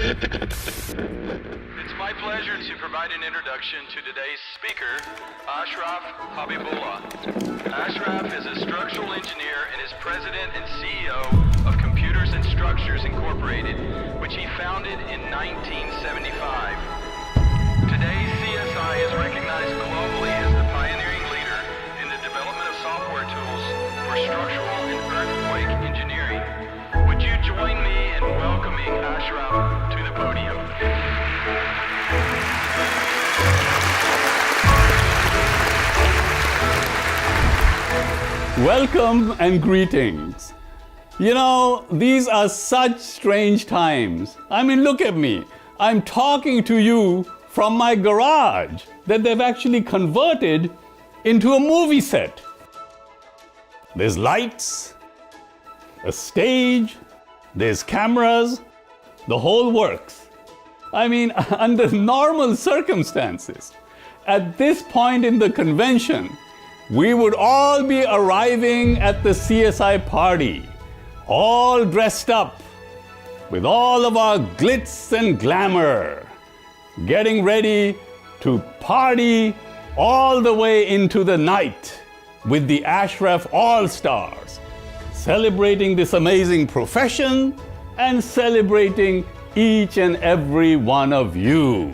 It's my pleasure to provide an introduction to today's speaker, Ashraf Habibullah. Ashraf is a structural engineer and is president and CEO of Computers and Structures Incorporated, which he founded in 1975. Today, CSI is recognized globally as the pioneering leader in the development of software tools for structural and earthquake engineering. Would you join me in welcoming Ashraf to the podium? Welcome and greetings. You know, these are such strange times. I mean, look at me. I'm talking to you from my garage that they've actually converted into a movie set. There's lights, a stage, there's cameras, the whole works. I mean, under normal circumstances, at this point in the convention, we would all be arriving at the CSI party, all dressed up with all of our glitz and glamour, getting ready to party all the way into the night with the Ashraf All-Stars, celebrating this amazing profession and celebrating each and every one of you.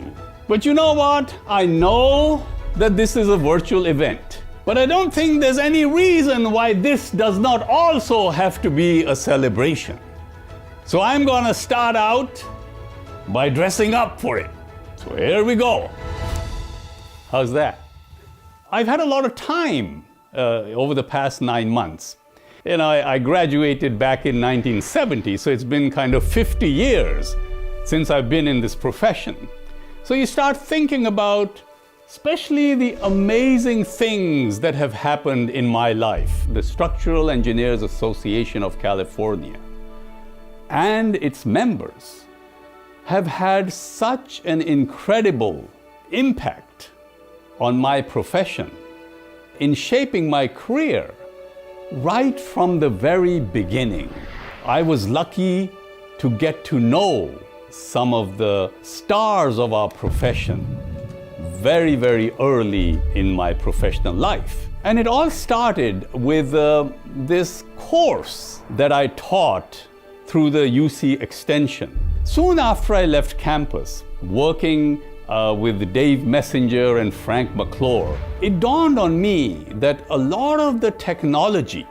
But you know what? I know that this is a virtual event, but I don't think there's any reason why this does not also have to be a celebration. So I'm gonna start out by dressing up for it. So here we go. How's that? I've had a lot of time over the past 9 months. You know, I graduated back in 1970, so it's been kind of 50 years since I've been in this profession. So you start thinking about especially the amazing things that have happened in my life. The Structural Engineers Association of California and its members have had such an incredible impact on my profession in shaping my career right from the very beginning. I was lucky to get to know some of the stars of our profession very, very early in my professional life. And it all started with this course that I taught through the UC Extension. Soon after I left campus, working with Dave Messenger and Frank McClure, it dawned on me that a lot of the technology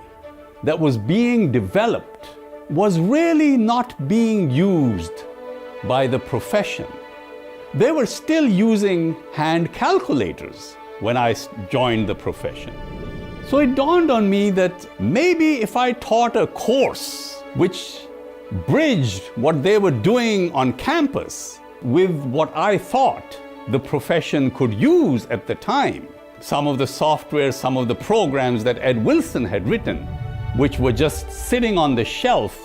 that was being developed was really not being used by the profession. They were still using hand calculators when I joined the profession. So it dawned on me that maybe if I taught a course which bridged what they were doing on campus with what I thought the profession could use at the time, some of the software, some of the programs that Ed Wilson had written, which were just sitting on the shelf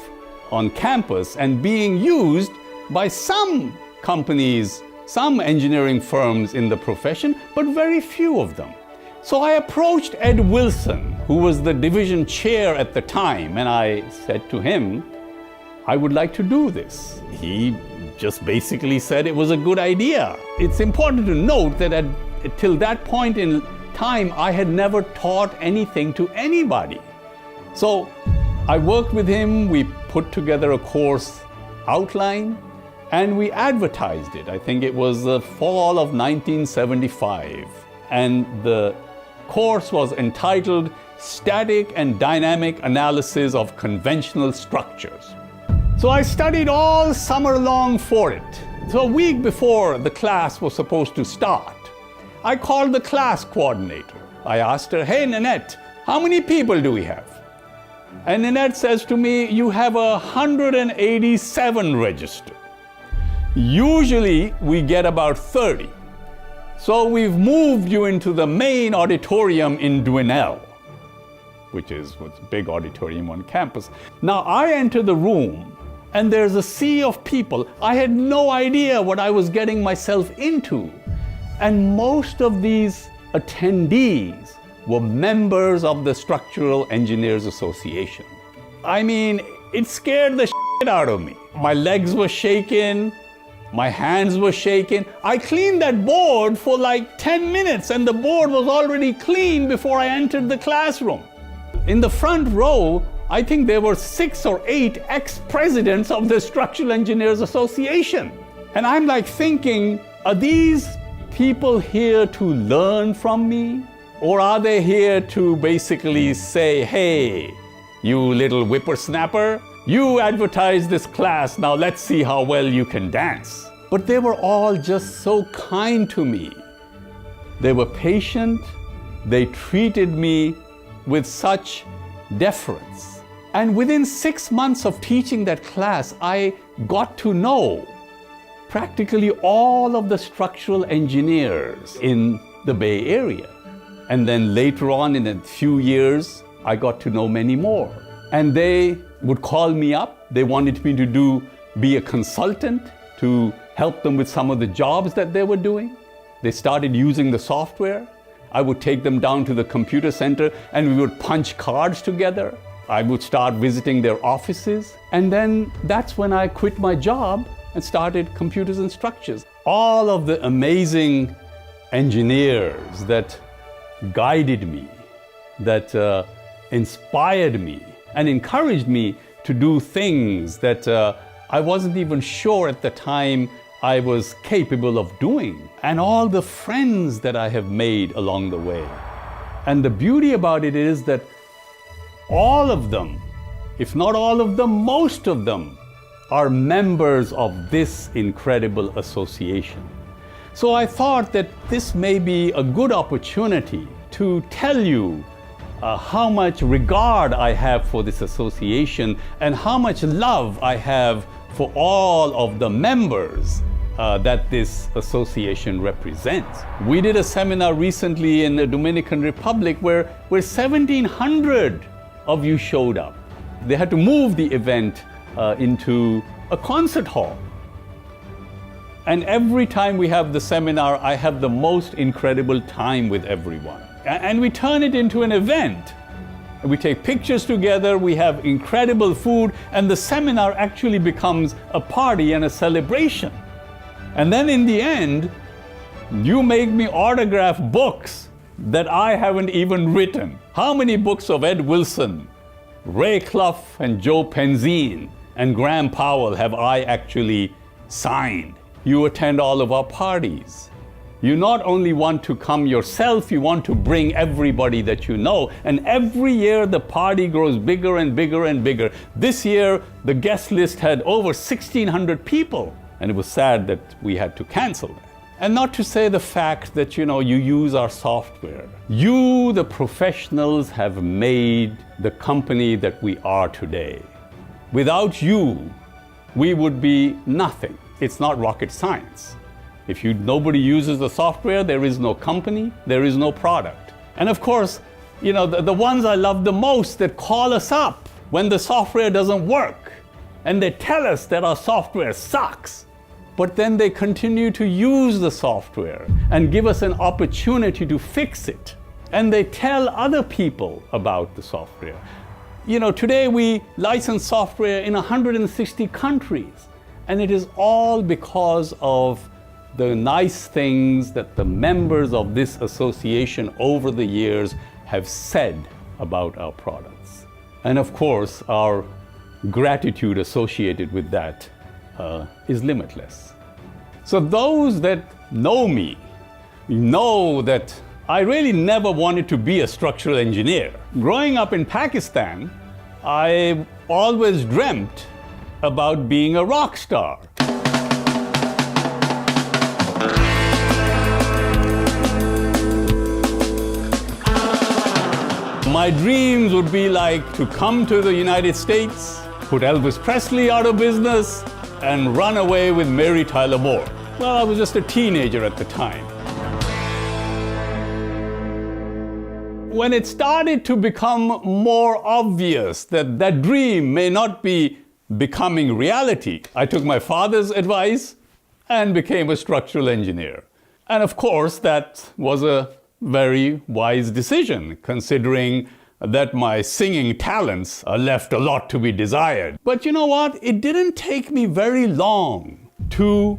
on campus and being used by some companies, some engineering firms in the profession, but very few of them. So I approached Ed Wilson, who was the division chair at the time, and I said to him, I would like to do this. He just basically said it was a good idea. It's important to note that till that point in time, I had never taught anything to anybody. So I worked with him, we put together a course outline, and we advertised it. I think it was the fall of 1975. And the course was entitled Static and Dynamic Analysis of Conventional Structures. So I studied all summer long for it. So a week before the class was supposed to start, I called the class coordinator. I asked her, hey Nanette, how many people do we have? And Nanette says to me, you have 187 registered. Usually we get about 30. So we've moved you into the main auditorium in Dwinelle, which is a big auditorium on campus. Now I enter the room and there's a sea of people. I had no idea what I was getting myself into. And most of these attendees were members of the Structural Engineers Association. I mean, it scared the shit out of me. My legs were shaking. My hands were shaking. I cleaned that board for like 10 minutes and the board was already clean before I entered the classroom. In the front row, I think there were 6 or 8 ex-presidents of the Structural Engineers Association. And I'm like thinking, are these people here to learn from me? Or are they here to basically say, hey, you little whippersnapper, you advertised this class, now let's see how well you can dance. But they were all just so kind to me. They were patient, they treated me with such deference. And within 6 months of teaching that class, I got to know practically all of the structural engineers in the Bay Area. And then later on in a few years, I got to know many more. And they would call me up. They wanted me to be a consultant to help them with some of the jobs that they were doing. They started using the software. I would take them down to the computer center and we would punch cards together. I would start visiting their offices. And then that's when I quit my job and started Computers and Structures. All of the amazing engineers that guided me, that inspired me and encouraged me to do things that I wasn't even sure at the time I was capable of doing, and all the friends that I have made along the way. And the beauty about it is that all of them, if not all of them, most of them are members of this incredible association. So I thought that this may be a good opportunity to tell you how much regard I have for this association and how much love I have for all of the members that this association represents. We did a seminar recently in the Dominican Republic where 1,700 of you showed up. They had to move the event into a concert hall. And every time we have the seminar, I have the most incredible time with everyone. And we turn it into an event. We take pictures together, we have incredible food, and the seminar actually becomes a party and a celebration. And then in the end, you make me autograph books that I haven't even written. How many books of Ed Wilson, Ray Clough, and Joe Penzine, and Graham Powell have I actually signed? You attend all of our parties. You not only want to come yourself, you want to bring everybody that you know. And every year the party grows bigger and bigger and bigger. This year, the guest list had over 1,600 people. And it was sad that we had to cancel that. And not to say the fact that, you use our software. You, the professionals, have made the company that we are today. Without you, we would be nothing. It's not rocket science. If nobody uses the software, there is no company, there is no product. And of course, the ones I love the most that call us up when the software doesn't work, and they tell us that our software sucks, but then they continue to use the software and give us an opportunity to fix it. And they tell other people about the software. Today we license software in 160 countries, and it is all because of the nice things that the members of this association over the years have said about our products. And of course, our gratitude associated with that is limitless. So those that know me know that I really never wanted to be a structural engineer. Growing up in Pakistan, I always dreamt about being a rock star. My dreams would be like to come to the United States, put Elvis Presley out of business, and run away with Mary Tyler Moore. Well, I was just a teenager at the time. When it started to become more obvious that that dream may not be becoming reality, I took my father's advice and became a structural engineer. And of course, that was a very wise decision, considering that my singing talents left a lot to be desired. But you know what? It didn't take me very long to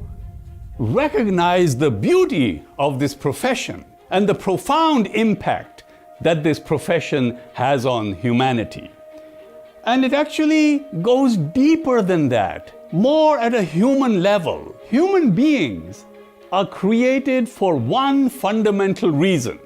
recognize the beauty of this profession and the profound impact that this profession has on humanity. And it actually goes deeper than that, more at a human level. Human beings are created for one fundamental reason,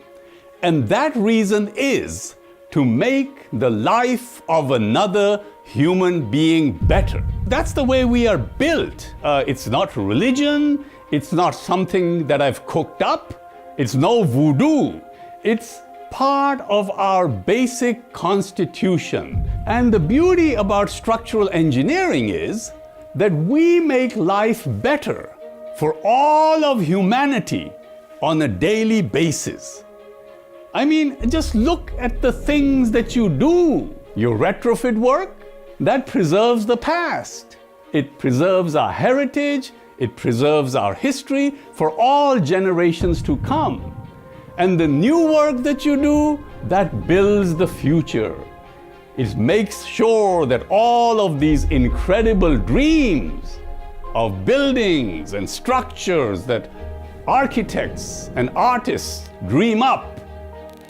and that reason is to make the life of another human being better. That's the way we are built. It's not religion, it's not something that I've cooked up, it's no voodoo. It's part of our basic constitution. And the beauty about structural engineering is that we make life better for all of humanity on a daily basis. I mean, just look at the things that you do. Your retrofit work, that preserves the past. It preserves our heritage, it preserves our history for all generations to come. And the new work that you do, that builds the future. It makes sure that all of these incredible dreams of buildings and structures that architects and artists dream up,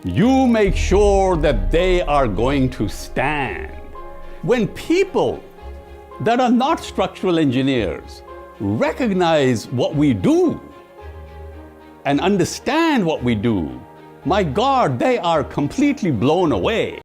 you make sure that they are going to stand. When people that are not structural engineers recognize what we do and understand what we do, my God, they are completely blown away.